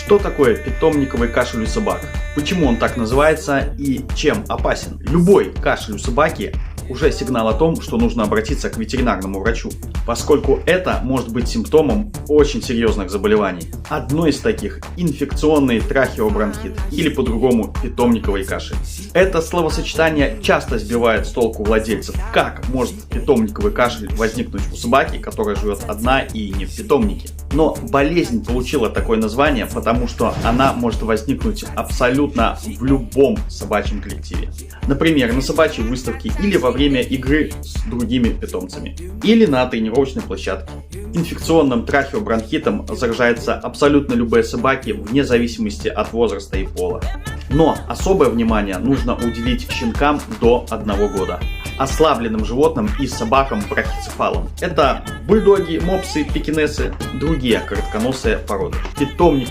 Что такое питомниковый кашель у собак? Почему он так называется и чем опасен? Любой кашель у собаки уже сигнал о том, что нужно обратиться к ветеринарному врачу, поскольку это может быть симптомом очень серьезных заболеваний. Одно из таких – инфекционный трахеобронхит или по-другому питомниковый кашель. Это словосочетание часто сбивает с толку владельцев. Как может питомниковый кашель возникнуть у собаки, которая живет одна и не в питомнике? Но болезнь получила такое название, потому что она может возникнуть абсолютно в любом собачьем коллективе. Например, на собачьей выставке или во время игры с другими питомцами. Или на тренировочной площадке. Инфекционным трахеобронхитом заражаются абсолютно любые собаки вне зависимости от возраста и пола. Но особое внимание нужно уделить щенкам до 1 года. Ослабленным животным и собакам брахицефалам. Это бульдоги, мопсы, пекинесы, другие коротконосые породы. Питомниковый